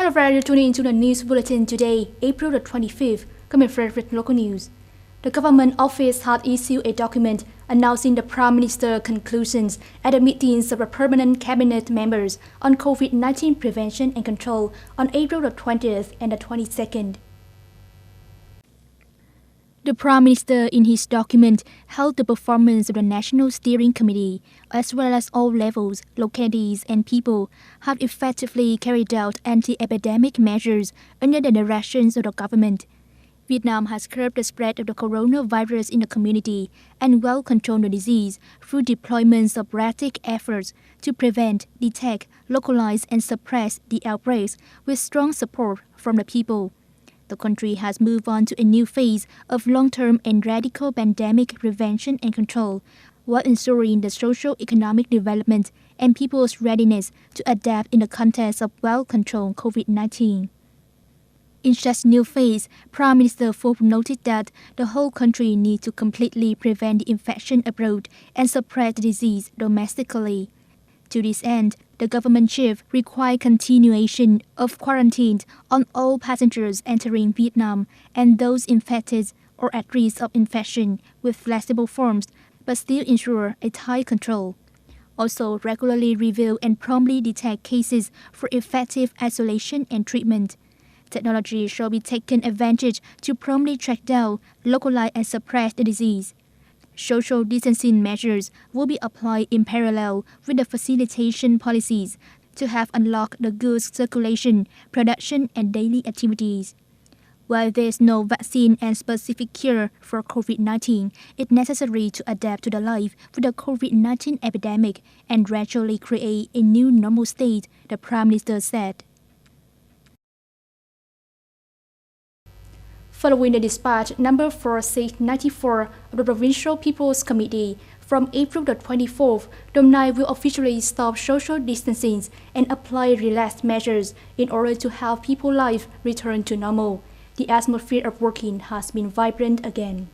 Hello, you're tuning into the news bulletin today, April the 25th. Coming first with local news. The government office had issued a document announcing the Prime Minister's conclusions at the meetings of the permanent cabinet members on COVID-19 prevention and control on April the 20th and the 22nd. The Prime Minister in his document held the performance of the National Steering Committee, as well as all levels, localities and people, have effectively carried out anti-epidemic measures under the directions of the government. Vietnam has curbed the spread of the coronavirus in the community and well controlled the disease through deployments of erratic efforts to prevent, detect, localize and suppress the outbreaks with strong support from the people. The country has moved on to a new phase of long-term and radical pandemic prevention and control, while ensuring the socio-economic development and people's readiness to adapt in the context of well-controlled COVID-19. In such new phase, Prime Minister Phu noted that the whole country needs to completely prevent the infection abroad and suppress the disease domestically. To this end, the government chief required continuation of quarantine on all passengers entering Vietnam and those infected or at risk of infection with flexible forms, but still ensure a tight control. Also, regularly review and promptly detect cases for effective isolation and treatment. Technology shall be taken advantage to promptly track down, localize and suppress the disease. Social distancing measures will be applied in parallel with the facilitation policies to have unlocked the goods circulation, production and daily activities. While there is no vaccine and specific cure for COVID-19, it's necessary to adapt to the life with the COVID-19 epidemic and gradually create a new normal state, the Prime Minister said. Following the dispatch number 4694 of the Provincial People's Committee, from April the 24th, Dom Nai will officially stop social distancing and apply relaxed measures in order to have people's life return to normal. The atmosphere of working has been vibrant again.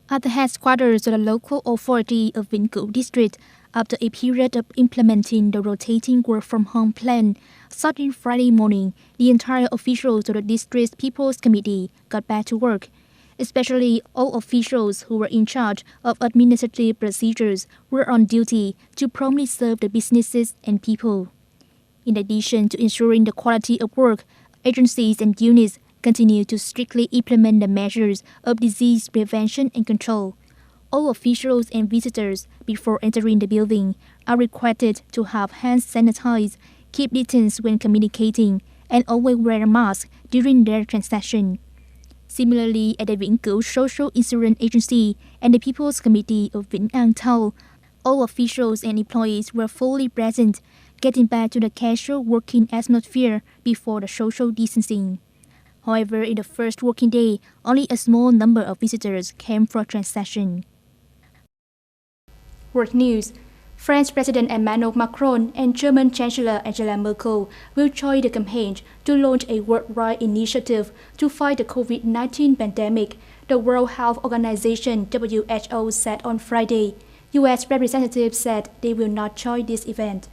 At the headquarters of the local authority of Vĩnh Cửu district, after a period of implementing the rotating work-from-home plan, starting Friday morning, the entire officials of the district's People's Committee got back to work. Especially all officials who were in charge of administrative procedures were on duty to promptly serve the businesses and people. In addition to ensuring the quality of work, agencies and units continue to strictly implement the measures of disease prevention and control. All officials and visitors, before entering the building, are required to have hands sanitized, keep distance when communicating, and always wear a mask during their transaction. Similarly, at the Vĩnh Cửu Social Insurance Agency and the People's Committee of Vĩnh An Thao, all officials and employees were fully present, getting back to the casual working atmosphere before the social distancing. However, in the first working day, only a small number of visitors came for a transaction. World News. French President Emmanuel Macron and German Chancellor Angela Merkel will join the campaign to launch a worldwide initiative to fight the COVID-19 pandemic, the World Health Organization (WHO) said on Friday. U.S. representatives said they will not join this event.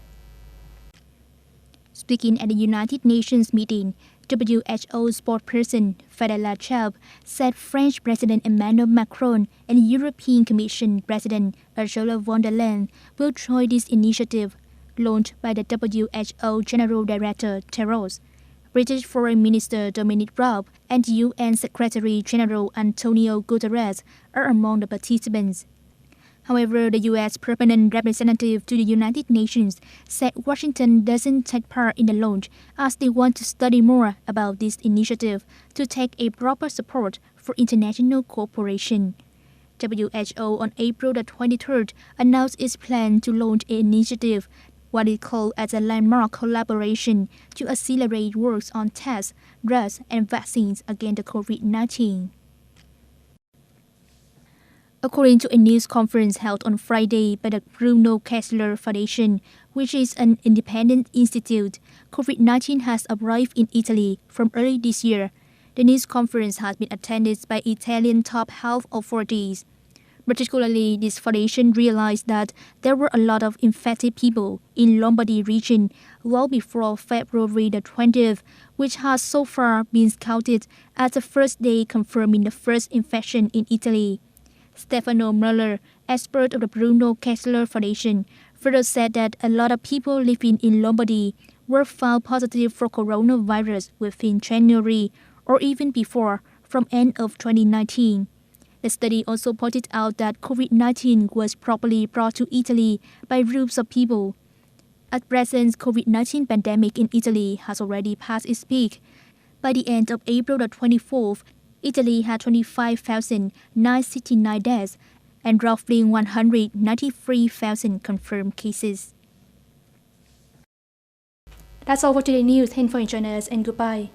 Speaking at the United Nations meeting, WHO spokesperson Fadela Chaib said French President Emmanuel Macron and European Commission President Ursula von der Leyen will join this initiative, launched by the WHO General Director Tedros, British Foreign Minister Dominic Raab, and UN Secretary General Antonio Guterres are among the participants. However, the U.S. permanent representative to the United Nations said Washington doesn't take part in the launch as they want to study more about this initiative to take a proper support for international cooperation. WHO on April the 23rd announced its plan to launch an initiative, what it called as a landmark collaboration to accelerate works on tests, drugs, and vaccines against the COVID-19. According to a news conference held on Friday by the Bruno Kessler Foundation, which is an independent institute, COVID-19 has arrived in Italy from early this year. The news conference has been attended by Italian top health authorities. Particularly, this foundation realized that there were a lot of infected people in Lombardy region well before February the 20th, which has so far been counted as the first day confirming the first infection in Italy. Stefano Muller, expert of the Bruno Kessler Foundation, further said that a lot of people living in Lombardy were found positive for coronavirus within January or even before, from end of 2019. The study also pointed out that COVID-19 was probably brought to Italy by groups of people. At present, COVID-19 pandemic in Italy has already passed its peak. By the end of April the 24th, Italy had 25,969 deaths and roughly 193,000 confirmed cases. That's all for today's news. Thanks for joining us and goodbye.